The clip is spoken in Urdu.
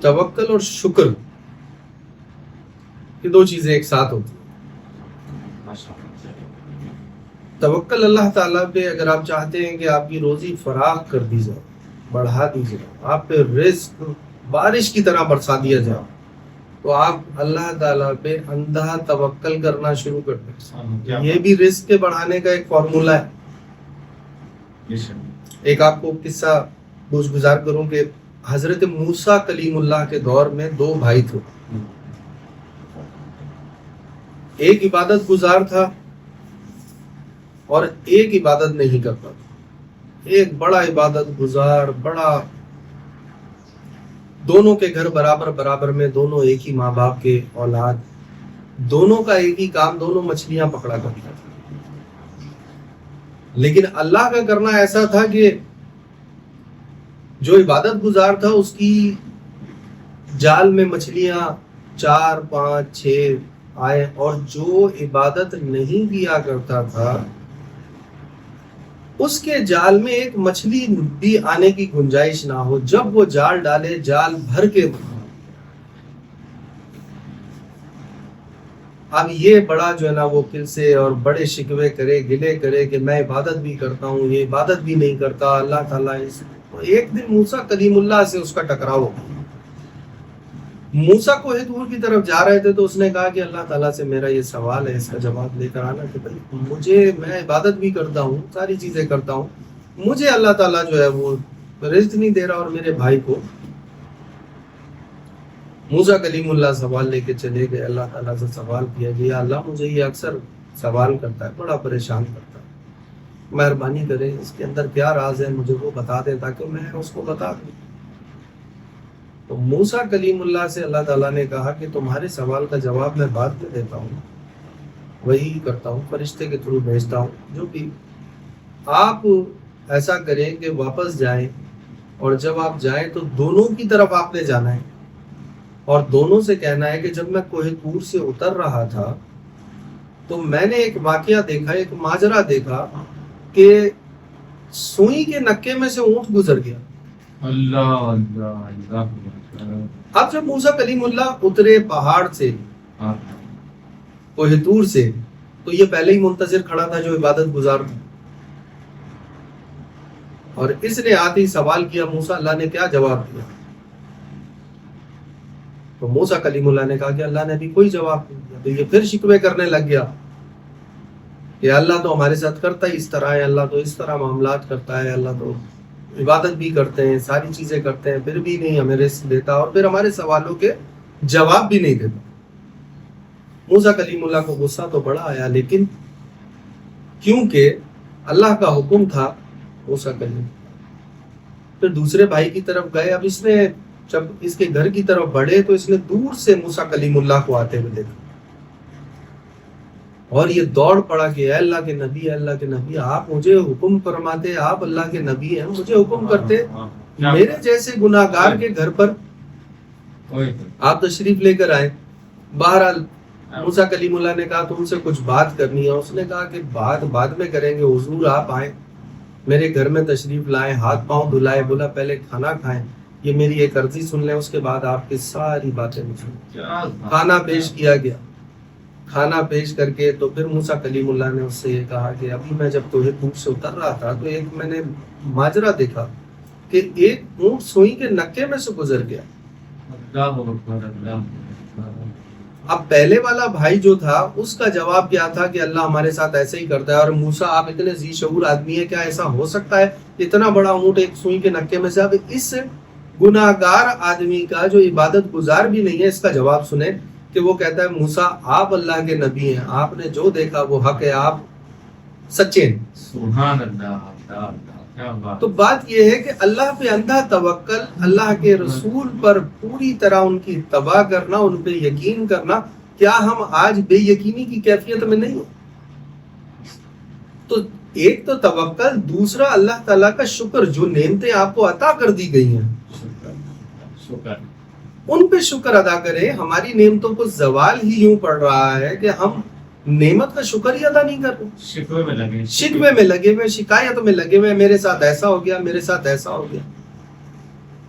توکل اور شکر یہ دو چیزیں ایک ساتھ ہوتی ہیں. توکل اللہ تعالیٰ پہ اگر آپ چاہتے ہیں کہ آپ کی روزی فراخ کر دی جائے، بڑھا دی جائے، آپ پہ رزق بارش کی طرح برسا دیا جائے، تو آپ اللہ تعالیٰ پہ اندھا توکل کرنا شروع کر دیں. یہ بھی رزق کے بڑھانے کا ایک فارمولہ ہے. ایک آپ کو قصہ گوش گزار کروں کہ حضرت موسیٰ کلیم اللہ کے دور میں دو بھائی تھے. ایک عبادت گزار تھا اور ایک عبادت نہیں کرتا تھا. ایک بڑا عبادت گزار، بڑا، دونوں کے گھر برابر برابر میں، دونوں ایک ہی ماں باپ کے اولاد، دونوں کا ایک ہی کام، دونوں مچھلیاں پکڑا کرتا تھا. لیکن اللہ کا کرنا ایسا تھا کہ جو عبادت گزار تھا اس کی جال میں مچھلیاں 4 5 6 آئے، اور جو عبادت نہیں کیا کرتا تھا اس کے جال میں ایک مچھلی بھی آنے کی گنجائش نہ ہو. جب وہ جال ڈالے، جال بھر کے، اب یہ بڑا جو ہے نا وہ کل سے اور بڑے شکوے کرے، گلے کرے کہ میں عبادت بھی کرتا ہوں، یہ عبادت بھی نہیں کرتا اللہ تعالیٰ. ایک دن موسیٰ کلیم اللہ سے اس کا ٹکراؤ ہو گیا. موسیٰ کوہ طور کی طرف جا رہے تھے تو اس نے کہا کہ اللہ تعالیٰ سے میرا یہ سوال ہے، اس کا جواب لے کر آنا کہ بھائی میں عبادت بھی کرتا ہوں، ساری چیزیں کرتا ہوں، مجھے اللہ تعالیٰ جو ہے وہ رزق نہیں دے رہا اور میرے بھائی کو. موسیٰ کلیم اللہ سوال لے کے چلے گئے. اللہ تعالیٰ سے سوال کیا کہ یا اللہ مجھے یہ اکثر سوال کرتا ہے، بڑا پریشان کرتا ہے، مہربانی کرے اس کے اندر کیا راز ہے مجھے وہ بتا دیں تاکہ میں اس کو بتا دوں. تو موسیٰ کلیم اللہ سے اللہ تعالیٰ نے کہا کہ تمہارے سوال کا جواب میں بعد میں دیتا ہوں، وہی کرتا ہوں، فرشتے کے تھرو بھیجتا ہوں. جو کہ آپ ایسا کریں کہ واپس جائیں، اور جب آپ جائیں تو دونوں کی طرف آپ نے جانا ہے، اور دونوں سے کہنا ہے کہ جب میں کوہ طور سے اتر رہا تھا تو میں نے ایک واقعہ دیکھا، ایک ماجرا دیکھا کہ سوئی کے نکے میں سے اونٹ گزر گیا. اللہ اللہ اللہ. اب جب موسیٰ کلیم اللہ اترے پہاڑ سے، کوہ طور سے، تو یہ پہلے ہی منتظر کھڑا تھا جو عبادت گزار تھا، اور اس نے آتے ہی سوال کیا موسیٰ، اللہ نے کیا جواب دیا؟ تو موسیٰ کلیم اللہ نے کہا کہ اللہ نے ابھی کوئی جواب نہیں دیا. تو یہ پھر شکوے کرنے لگ گیا کہ اللہ تو ہمارے ساتھ کرتا ہی اس طرح ہے، اللہ تو اس طرح معاملات کرتا ہے، اللہ تو عبادت بھی کرتے ہیں، ساری چیزیں کرتے ہیں، پھر بھی نہیں ہمیں رزق دیتا، اور پھر ہمارے سوالوں کے جواب بھی نہیں دیتا. موسیٰ کلیم اللہ کو غصہ تو بڑا آیا، لیکن کیونکہ اللہ کا حکم تھا موسیٰ کلیم، پھر دوسرے بھائی کی طرف گئے. اب اس نے جب اس کے گھر کی طرف بڑھے تو اس نے دور سے موسیٰ کلیم اللہ کو آتے ہوئے دیکھا، اور یہ دوڑ پڑا کہ اے اللہ کے نبی، اے اللہ کے نبی، آپ مجھے حکم فرماتے، آپ اللہ کے نبی ہیں، مجھے حکم کرتے، میرے جیسے گناہگار کے گھر پر آپ تشریف لے کر آئے. بہرحال موسیٰ کلیم اللہ نے کہا تم سے کچھ بات کرنی ہے. اس نے کہا کہ بات بعد میں کریں گے، حضور آپ آئیں، میرے گھر میں تشریف لائیں، ہاتھ پاؤں دھلائے، بولا پہلے کھانا کھائیں، یہ میری ایک عرضی سن لیں، اس کے بعد آپ کی ساری باتیں سنیں. کھانا پیش کیا گیا. کھانا پیش کر کے تو پھر موسیٰ کلیم اللہ نے اس سے یہ کہا کہ ابھی میں جب کوہ طور سے اتر رہا تھا تو ایک میں نے ماجرا دیکھا کہ ایک اونٹ سوئی کے نکے میں سے گزر گیا. اب پہلے والا بھائی جو تھا اس کا جواب کیا تھا کہ اللہ ہمارے ساتھ ایسے ہی کرتا ہے، اور موسیٰ آپ اتنے ذی شعور آدمی ہیں، کیا ایسا ہو سکتا ہے اتنا بڑا اونٹ ایک سوئی کے نکے میں سے؟ اب اس گناہگار آدمی کا جو عبادت گزار بھی نہیں ہے اس کا جواب سنیں کہ وہ کہتا ہے موسیٰ آپ اللہ کے نبی ہیں، آپ نے جو دیکھا وہ حق ہے، آپ سچے ہیں. سبحان اللہ. تو بات یہ ہے کہ اللہ پہ اندھا توکل، اللہ کے رسول پر پوری طرح ان کی اتباع کرنا، ان پہ یقین کرنا. کیا ہم آج بے یقینی کی کیفیت میں نہیں ہو؟ تو ایک تو توکل، دوسرا اللہ تعالیٰ کا شکر، جو نعمتیں آپ کو عطا کر دی گئی ہیں ان پہ شکر ادا کریں. ہماری نعمتوں کو زوال ہی یوں پڑ رہا ہے کہ ہم نعمت کا شکر ہی ادا نہیں کر رہے، شکوے میں لگے ہوئے، شکایت میں لگے ہوئے، میرے ساتھ ایسا ہو گیا، میرے ساتھ ایسا ہو گیا.